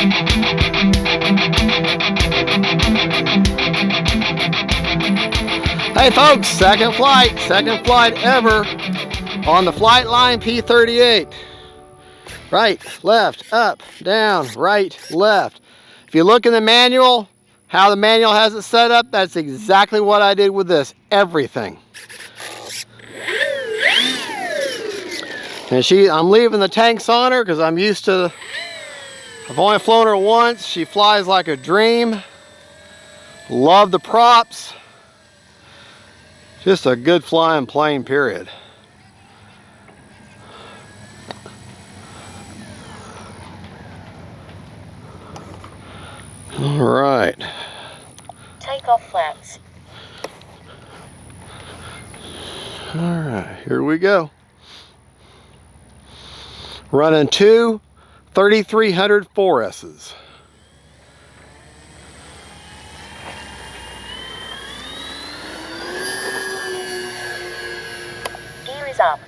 Hey folks, second flight ever on the Flightline P-38. Right, left, up, down, right, left. If you look in the manual, how the manual has it set up, that's exactly what I did with this, everything. And I'm leaving the tanks on her because I'm used to, I've only flown her once. She flies like a dream. Love the props. Just a good flying plane, period. All right. Takeoff flaps. All right, here we go. Running two 3300 4S's. Gear is up.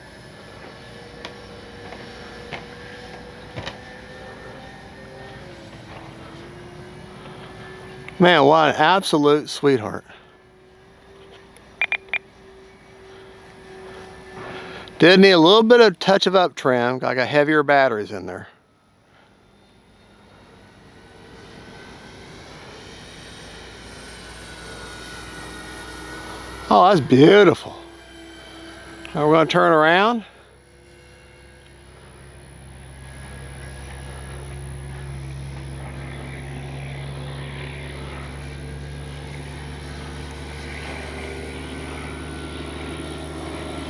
Man, what an absolute sweetheart. Did need a little bit of touch of up trim. I got heavier batteries in there. Oh, that's beautiful. Now we're going to turn around.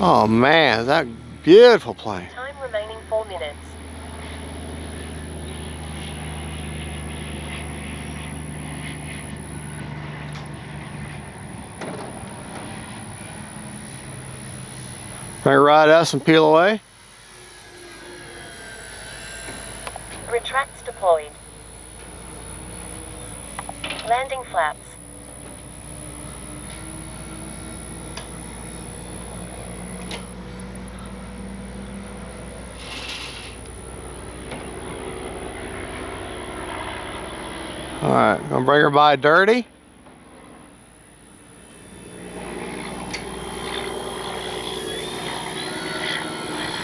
Oh man, that beautiful plane. Time remaining 4 minutes. Bring right us and peel away. Retracts deployed. Landing flaps. All right, gonna bring her by dirty.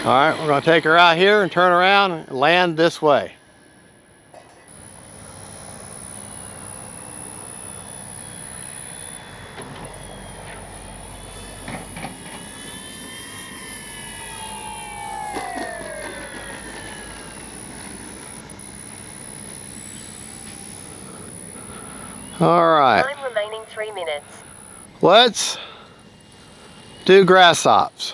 All right, we're gonna take her out here and turn around and land this way. All right. Time remaining 3 minutes. Let's do grass hops.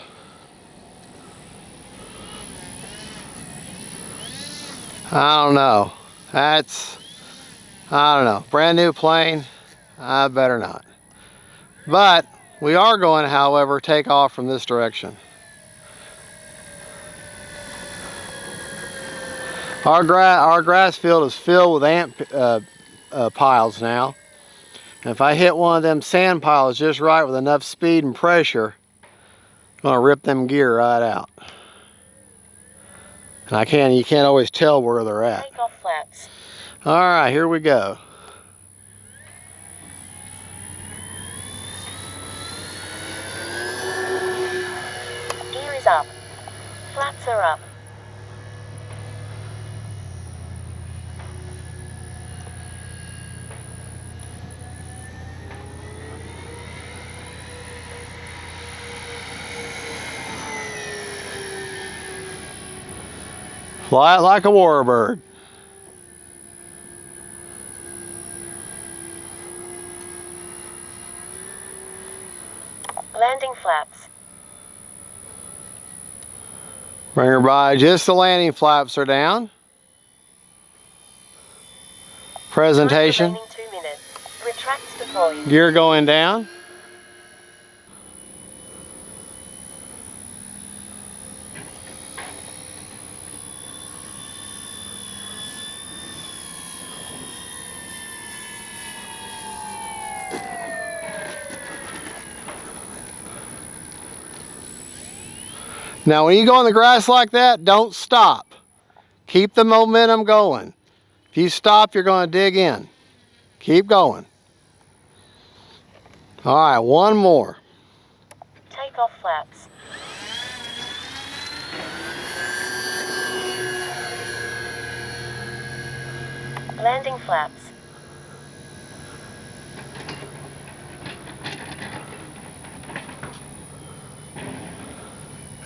I don't know. I don't know. Brand new plane. I better not. But we are going, however, take off from this direction. Our grass field is filled with ant piles now. And if I hit one of them sand piles just right with enough speed and pressure, I'm gonna rip them gear right out. And you can't always tell where they're at. Takeoff flaps. All right, here we go. Gear is up. Flaps are up. Fly it like a warbird. Landing flaps. Bring her by, just the landing flaps are down. Presentation. Remaining 2 minutes. Retracts deployed. Gear going down. Now when you go on the grass like that, don't stop. Keep the momentum going. If you stop, you're going to dig in. Keep going. All right, one more. Take off flaps. Landing flaps.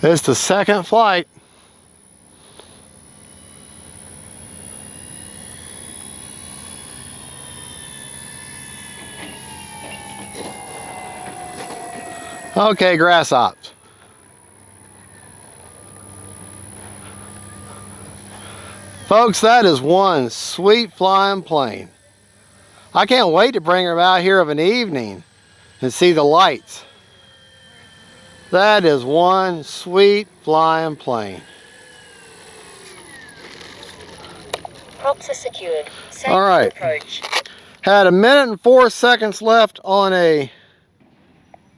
It's the second flight. Okay, grass ops. Folks, that is one sweet flying plane. I can't wait to bring her out here of an evening and see the lights. That is one sweet flying plane. Props are secured. Safe All right. approach. Had 1 minute and 4 seconds left on a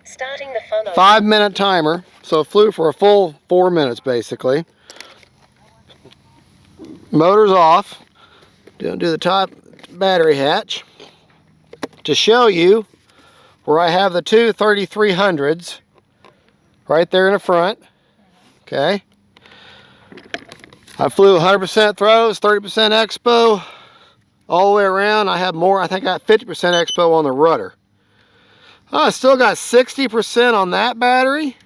Starting the funnel. 5-minute timer, so flew for a full 4 minutes basically. Motor's off. Gonna do the top battery hatch to show you where I have the two 3300s right there in the front. Okay. I flew 100% throws, 30% expo, all the way around. I have more. I think I got 50% expo on the rudder. Oh, I still got 60% on that battery.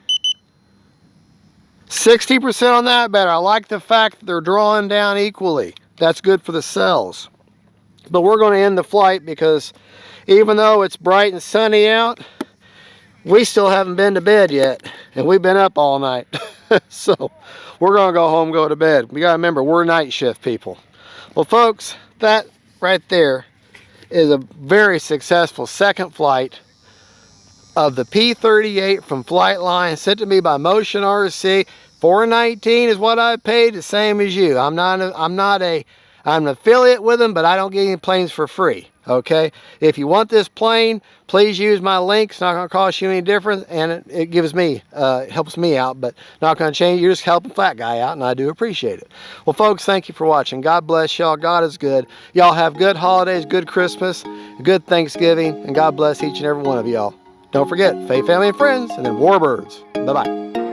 60% on that battery. I like the fact that they're drawing down equally. That's good for the cells. But we're going to end the flight because even though it's bright and sunny out, we still haven't been to bed yet. And we've been up all night. So we're going to go home, go to bed. We got to remember, we're night shift people. Well, folks, that right there is a very successful second flight of the P-38 from Flightline, sent to me by Motion RC. $419 is what I paid, the same as you. I'm an affiliate with them, but I don't get any planes for free. Okay, if you want this plane, please use my link. It's not going to cost you any difference, and it gives me helps me out, but not going to change. You're just helping Flat Guy out, and I do appreciate it. Well, folks, thank you for watching. God bless y'all. God is good. Y'all have good holidays, good Christmas, good Thanksgiving, and God bless each and every one of y'all. Don't forget, faith, family, and friends, and then warbirds. Bye-bye.